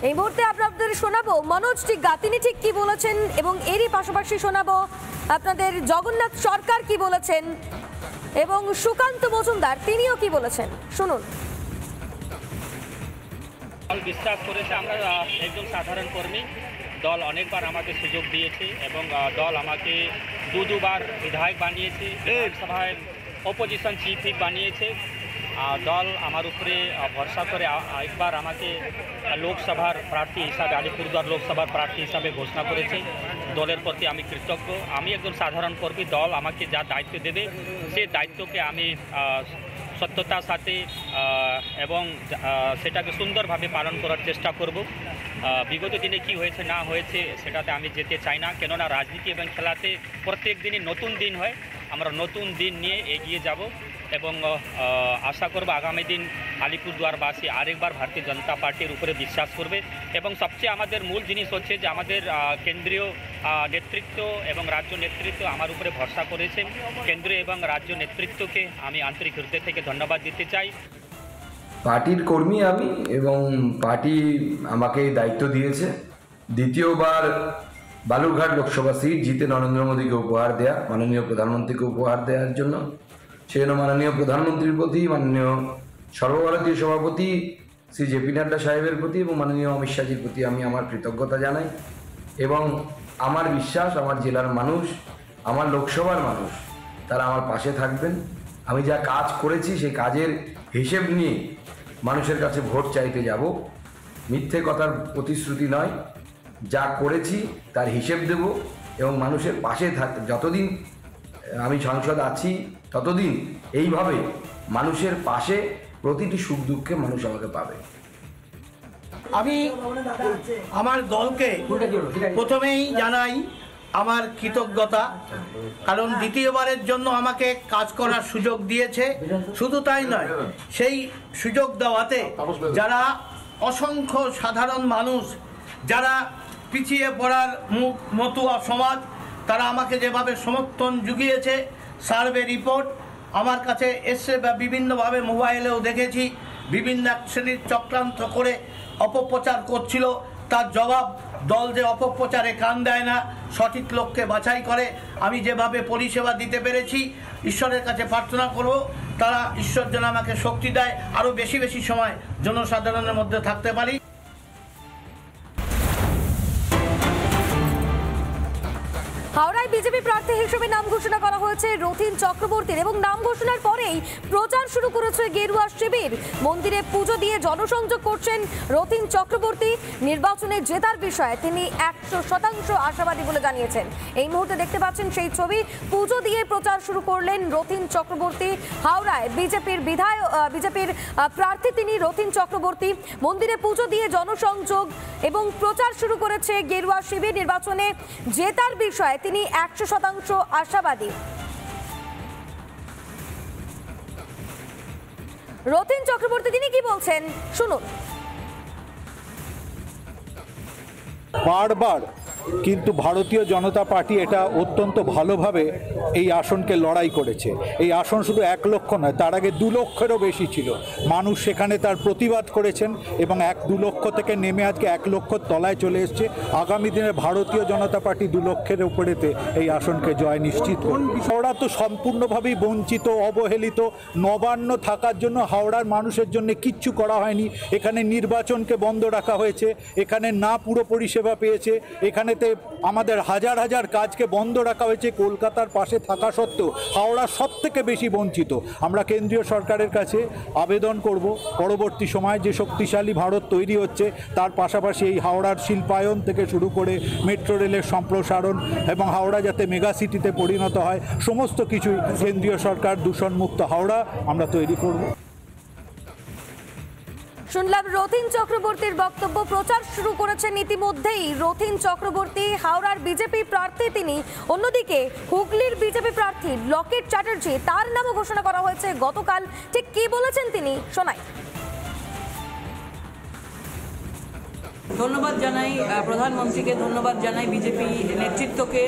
এই মুহূর্তে আপনাদের শোনাবো মনোজ টিগ্গা, তিনি ঠিক কি বলেছেন, এবং এরই পাশাপাশি শোনাবো আপনাদের জগন্নাথ সরকার কি বলেছেন এবং সুকান্ত মজুমদার তিনিও কি বলেছেন। শুনুন। দল বিশ্বাস করেছে, আমরা একজন সাধারণ কর্মী। দল অনেকবার আমাকে সুযোগ দিয়েছে এবং দল আমাকে দুবার বিধায়ক বানিয়েছে, বিধানসভায় অপোজিশন চিফ হুইপ বানিয়েছে। দল আমার উপরে ভরসা করে একবার আমাকে লোকসভার প্রার্থী হিসাবে, আলিপুরদুয়ার লোকসভার প্রার্থী হিসাবে ঘোষণা করেছে। দলের প্রতি আমি কৃতজ্ঞ। আমি একজন সাধারণ কর্মী, দল আমাকে যা দায়িত্ব দেবে সেই দায়িত্বকে আমি সত্যতার সাথে এবং সেটাকে সুন্দরভাবে পালন করার চেষ্টা করব। বিগত দিনে কি হয়েছে না হয়েছে সেটাতে আমি যেতে চাই না, কেননা রাজনীতি এবং খেলাতে প্রত্যেক দিনই নতুন দিন হয়। আমরা নতুন দিন নিয়ে এগিয়ে যাব এবং আশা করব আগামী দিন আলিপুরদুয়ারবাসী আরেকবার ভারতীয় জনতা পার্টির উপরে বিশ্বাস করবে। এবং সবচেয়ে আমাদের মূল জিনিস হচ্ছে যে আমাদের কেন্দ্রীয় নেতৃত্ব এবং রাজ্য নেতৃত্ব আমার উপরে ভরসা করেছেন। কেন্দ্রীয় এবং রাজ্য নেতৃত্বকে আমি আন্তরিক হৃদয় থেকে ধন্যবাদ দিতে চাই। পার্টির কর্মী আমি এবং পার্টি আমাকে দায়িত্ব দিয়েছে দ্বিতীয়বার বালুরঘাট লোকসভা সিট জিতে নরেন্দ্র মোদীকে উপহার দেয়া, মাননীয় প্রধানমন্ত্রীকে উপহার দেওয়ার জন্য। সেজন্য মাননীয় প্রধানমন্ত্রীর প্রতি, মাননীয় সর্বভারতীয় সভাপতি শ্রী জেপি নাড্ডা সাহেবের প্রতি এবং মাননীয় অমিত শাহজির প্রতি আমি আমার কৃতজ্ঞতা জানাই। এবং আমার বিশ্বাস আমার জেলার মানুষ, আমার লোকসভার মানুষ, তারা আমার পাশে থাকবেন। আমি যা কাজ করেছি সেই কাজের হিসেব নিয়ে মানুষের কাছে ভোট চাইতে যাব। মিথ্যে কথার প্রতিশ্রুতি নয়, যা করেছি তার হিসেব দেব এবং মানুষের পাশে যতদিন আমি সংসদ আছি ততদিন এইভাবে মানুষের পাশে প্রতিটি সুখ দুঃখে মানুষ আমাকে পাবে। আমি আমার দলকে প্রথমেই জানাই আমার কৃতজ্ঞতা, কারণ দ্বিতীয়বারের জন্য আমাকে কাজ করার সুযোগ দিয়েছে। শুধু তাই নয়, সেই সুযোগ দেওয়াতে যারা অসংখ্য সাধারণ মানুষ, যারা পিছিয়ে পড়ার মতুয়া সমাজ, তারা আমাকে যেভাবে সমর্থন জুগিয়েছে, সার্ভে রিপোর্ট আমার কাছে এসে বা বিভিন্নভাবে মোবাইলেও দেখেছি, বিভিন্ন শ্রেণীর চক্রান্ত করে অপপ্রচার করছিল, তার জবাব দল যে অপপ্রচারে কান দেয় না, সঠিক লোককে বাছাই করে। আমি যেভাবে পরিষেবা দিতে পেরেছি, ঈশ্বরের কাছে প্রার্থনা করব তারা ঈশ্বর যেন আমাকে শক্তি দেয়, আরও বেশি বেশি সময় জনসাধারণের মধ্যে থাকতে পারি। হাওড়ায় বিজেপি প্রার্থী হিসেবে নাম ঘোষণা করা হয়েছে রথীন চক্রবর্তীর, এবং নাম ঘোষণার পরেই প্রচার শুরু করেছে গেরুয়া শিবির। মন্দিরে পুজো দিয়ে জনসংযোগ করছেন রথীন চক্রবর্তী। নির্বাচনে জেতার বিষয়ে তিনি 100% আশাবাদী বলে জানিয়েছেন। এই মুহূর্তে দেখতে পাচ্ছেন সেই ছবি। পুজো দিয়ে প্রচার শুরু করলেন রথীন চক্রবর্তী। হাওড়ায় বিজেপির প্রার্থী তিনি রথীন চক্রবর্তী। মন্দিরে পুজো দিয়ে জনসংযোগ এবং প্রচার শুরু করেছে গেরুয়া শিবির। নির্বাচনে জেতার বিষয়ে তিনি 100% আশাবাদী। রথীন চক্রবর্তী তিনি কি বলছেন শুনুন। বারবার কিন্তু ভারতীয় জনতা পার্টি এটা অত্যন্ত ভালোভাবে এই আসনকে লড়াই করেছে। এই আসন শুধু 1 লক্ষ নয়, তার আগে 2 লক্ষেরও বেশি ছিল। মানুষ সেখানে তার প্রতিবাদ করেছেন এবং 2 লক্ষ থেকে নেমে আজকে 1 লক্ষর তলায় চলে এসছে। আগামী দিনে ভারতীয় জনতা পার্টি 2 লক্ষের উপরেতে এই আসনকে জয় নিশ্চিত করবে। হাওড়া তো সম্পূর্ণভাবেই বঞ্চিত, অবহেলিত। নবান্ন থাকার জন্য হাওড়ার মানুষের জন্য কিচ্ছু করা হয়নি। এখানে নির্বাচনকে বন্ধ রাখা হয়েছে, এখানে না পুরো পরিষেবা পেয়েছে, এখানে আমাদের হাজার হাজার কাজকে বন্ধ রাখা হয়েছে। কলকাতার পাশে থাকা সত্ত্বেও হাওড়া সব থেকে বেশি বঞ্চিত। আমরা কেন্দ্রীয় সরকারের কাছে আবেদন করব, পরবর্তী সময় যে শক্তিশালী ভারত তৈরি হচ্ছে তার পাশাপাশি এই হাওড়ার শিল্পায়ন থেকে শুরু করে মেট্রো রেলের সম্প্রসারণ এবং হাওড়া যাতে মেগা সিটিতে পরিণত হয়, সমস্ত কিছুই কেন্দ্রীয় সরকার দূষণমুক্ত হাওড়া আমরা তৈরি করব। শুনলাম রথীন চক্রবর্তীর বক্তব্য। প্রচার শুরু করেছেন ইতিমধ্যেই রথীন চক্রবর্তী, হাওড়ার বিজেপি প্রার্থী তিনি। অন্যদিকে হুগলির বিজেপি প্রার্থী লকেট চ্যাটার্জি, তার নামও ঘোষণা করা হয়েছে গতকাল। ঠিক কি বলেছেন তিনি শোনাই। ধন্যবাদ জানাই প্রধানমন্ত্রীকে, ধন্যবাদ জানাই বিজেপি নেতৃত্বকে,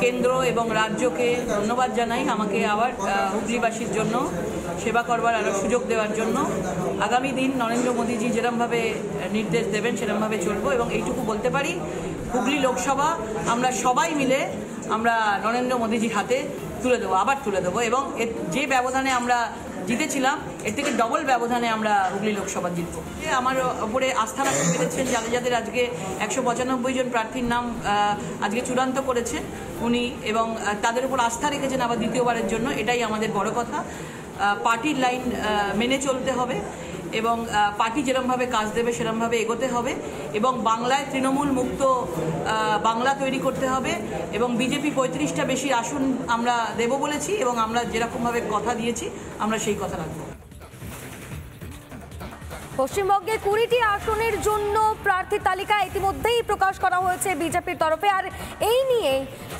কেন্দ্র এবং রাজ্যকে ধন্যবাদ জানাই আমাকে আবার হুগলিবাসীর জন্য সেবা করবার আরও সুযোগ দেওয়ার জন্য আগামী দিন নরেন্দ্র মোদীজি যেরমভাবে নির্দেশ দেবেন সেরমভাবে চলবো। এবং এইটুকু বলতে পারি, হুগলি লোকসভা আমরা সবাই মিলে আমরা নরেন্দ্র মোদীজির হাতে তুলে দেবো, আবার তুলে দেবো। এবং যে ব্যবধানে আমরা জিতেছিলাম এর থেকে ডবল ব্যবধানে আমরা হুগলি লোকসভা জিতবো। আমার ওপরে আস্থা রাখতে পেরেছেন যাদের আজকে 195 জন প্রার্থীর নাম আজকে চূড়ান্ত করেছেন উনি, এবং তাদের উপর আস্থা রেখেছেন আবার দ্বিতীয়বারের জন্য। এটাই আমাদের বড় কথা। পার্টির লাইন মেনে চলতে হবে এবং পার্টি যেরমভাবে কাজ দেবে সেরমভাবে এগোতে হবে এবং বাংলায় তৃণমূল মুক্ত বাংলা তৈরি করতে হবে। এবং বিজেপি 35টা বেশি আসন আমরা দেব বলেছি এবং আমরা যেরকমভাবে কথা দিয়েছি আমরা সেই কথা রাখবো। পশ্চিমবঙ্গে 20টি আসনের জন্য প্রার্থী তালিকা ইতিমধ্যেই প্রকাশ করা হয়েছে বিজেপির তরফে। আর এই নিয়ে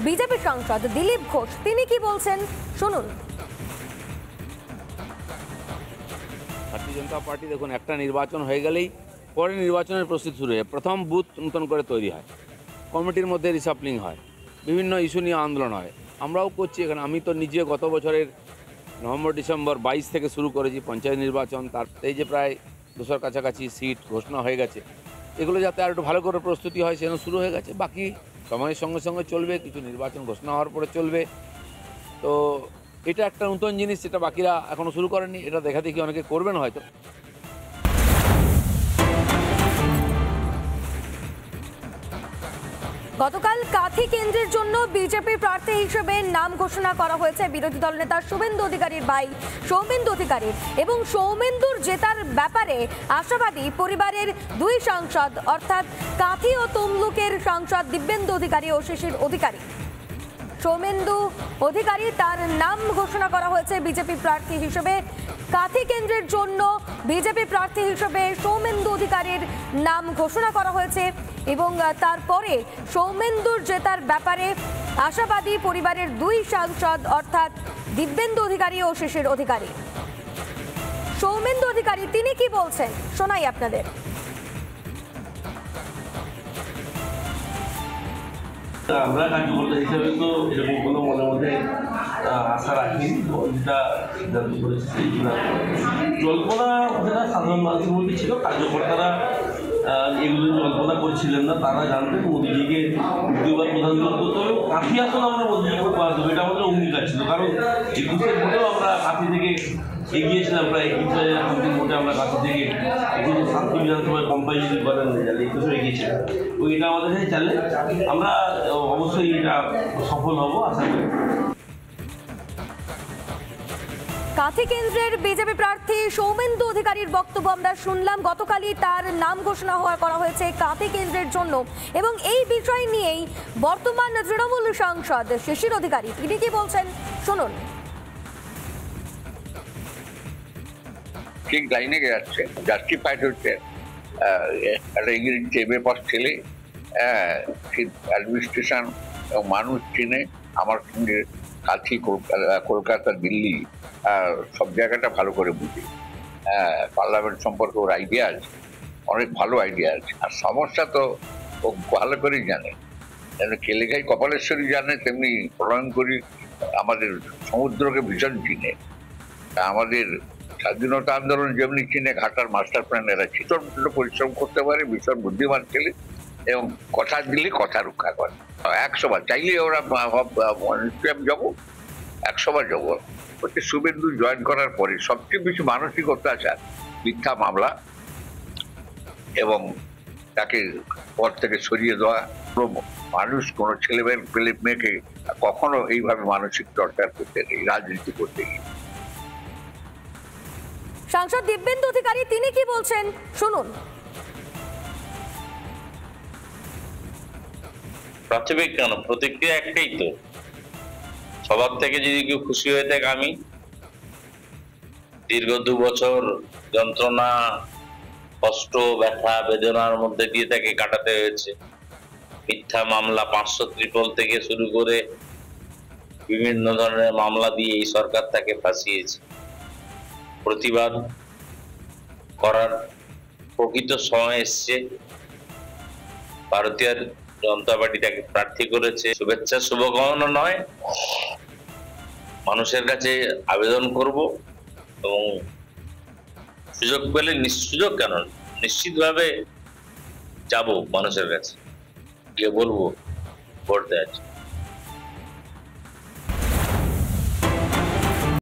বিজেপি সাংসদ দিলীপ ঘোষ তিনি কি বলছেন শুনুন। ভারতীয় জনতা পার্টি দেখুন, একটা নির্বাচন হয়ে গেলেই পরে নির্বাচনের প্রস্তুতি শুরু হয়। প্রথম বুথ নতুন করে তৈরি হয়, কমিটির মধ্যে রিসাপলিং হয়, বিভিন্ন ইস্যু নিয়ে আন্দোলন হয়। আমরাও করছি এখানে। আমি তো নিজে গত বছরের নভেম্বর ডিসেম্বর 22 থেকে শুরু করেছি পঞ্চায়েত নির্বাচন। তার এই যে প্রায় 200 কাছাকাছি সিট ঘোষণা হয়ে গেছে, এগুলো যাতে আর একটু ভালো করে প্রস্তুতি হয় সেজন্য শুরু হয়ে গেছে। বাকি সময়ের সঙ্গে সঙ্গে চলবে, কিছু নির্বাচন ঘোষণা হওয়ার পরে চলবে। তো এটা একটা নতুন জিনিস, যেটা বাকিরা এখনো শুরু করেনি। এটা দেখা দেখি অনেকে করবেন হয়তো। গতকাল কাঁথি কেন্দ্রের জন্য বিজেপি প্রার্থী হিসেবে নাম ঘোষণা করা হয়েছে বিরোধী দলনেতা শুভেন্দু অধিকারীর ভাই সৌমেন্দু অধিকারীর। এবং সৌমেন্দুর জেতার ব্যাপারে আশাবাদী পরিবারের 2 সাংসদ, অর্থাৎ কাঁথি ও তমলুকের সাংসদ দিব্যেন্দু অধিকারী ও শিশির অধিকারী। সৌমেন্দু অধিকারী তার নাম ঘোষণা করা হয়েছে বিজেপি প্রার্থী হিসেবে। কাঁথি কেন্দ্রের জন্য বিজেপি প্রার্থী হিসেবে সৌমেন্দু অধিকারীর নাম ঘোষণা করা হয়েছে এবং তারপরে সৌমেন্দুর জেতার ব্যাপারে আশাবাদী পরিবারের 2 সাংসদ, অর্থাৎ দিব্যেন্দু অধিকারী ও শিশির অধিকারী। সৌমেন্দু অধিকারী তিনি কি বলছেন শোনাই আপনাদের। আমরা কার্যকর্তা হিসেবে তো এরকম কোনো মনের মধ্যে আশা রাখি, যেটা সিদ্ধান্ত করেছি সেই জল্পনা যেটা সাধারণ মানুষের মধ্যে ছিল, কার্যকর্তারা এগুলো জল্পনা করছিলেন না। তারা জানতেন মোদীজিকে দ্বিতীয়বার প্রধানমন্ত্রী করতে হবে। কাঁথি আসন আমরা মোদীজিকে উপহার দেবো, এটা আমাদের অঙ্গীকার ছিল। কারণ 21-এর ভোটেও আমরা কাঁথি থেকে এগিয়েছিলাম, প্রায় 21,000 ভোটে আমরা কাঁথি থেকে 7 বিধানসভায় কম্পাইজেশন করেন 21 এগিয়েছিলাম। তো এটা আমাদের কাছে চ্যালেঞ্জ। আমরা অবশ্যই এটা সফল হব আশা করি। কাঁথি কেন্দ্রের বিজেপি প্রার্থী সৌমেন্দু অধিকারীর বক্তব্য আমরা শুনলাম। গতকালই তার নাম ঘোষণা করা হয়েছে কাঁথি কেন্দ্রের জন্য এবং এই বিষয় নিয়েই বর্তমান তৃণমূল সাংসদ শিশির অধিকারী তিনি কি বলছেন শুনুন। ঠিক লাইনে যাচ্ছে, জাস্টিফাইড হচ্ছে। একটা ইংরেজি চেপে ছেলে অ্যাডমিনিস্ট্রেশন এবং মানুষ চিনে। আমার সঙ্গে কাঁথি, কলকাতা, দিল্লি সব জায়গাটা ভালো করে বুঝি। পার্লামেন্ট সম্পর্কে ওর আইডিয়া আছে, অনেক ভালো আইডিয়া আছে। আর সমস্যা তো ও ভালো করেই জানে। যেমন কেলেঘাই কপালেশ্বরী জানে, তেমনি প্রলয়ঙ্করী আমাদের সমুদ্রকে ভীষণ চিনে। আমাদের স্বাধীনতা আন্দোলন যেমনি চিনে, ঘাটার মাস্টার প্ল্যান এরা ভীষণ পরিশ্রম করতে পারে, ভীষণ বুদ্ধিমান ছেলে এবং কথা দিলে কথা রক্ষা করে। 100 বার চাইলে ওরা যাবো, 100 বার যাবো। হচ্ছে শুভেন্দু জয়েন করার পরে সবচেয়ে বেশি মানসিক অত্যাচার, মিথ্যা মামলা এবং তাকে পদ থেকে সরিয়ে দেওয়া। মানুষ কোনো ছেলে মেয়েকে কখনো এইভাবে মানসিক টর্চার করতে নেই রাজনীতি করতে গিয়ে। সাংসদ দিব্যেন্দু অধিকারী তিনি কি বলছেন শুনুন। প্রাথমিক কেন, প্রতিক্রিয়া একটাই তো, সবার থেকে যদি কেউ খুশি হয়ে থাকে আমি। দীর্ঘ 2 বছর যন্ত্রণা, কষ্ট, ব্যথা, বেদনার মধ্যে দিয়ে তাকে কাটাতে হয়েছে। মিথ্যা মামলা 500 থেকে শুরু করে বিভিন্ন ধরনের মামলা দিয়ে এই সরকার তাকে ফাঁসিয়েছে। প্রতিবাদ করার প্রকৃত সময় এসছে। ভারতীয় জনতা পার্টি তাকে প্রার্থী করেছে। শুভেচ্ছা শুভকামনা নয়, মানুষের কাছে আবেদন করব এবং সুযোগ পেলে সুযোগ কেন নিশ্চিতভাবে যাব মানুষের কাছে গিয়ে বলবো ভোট দেওয়ার জন্য।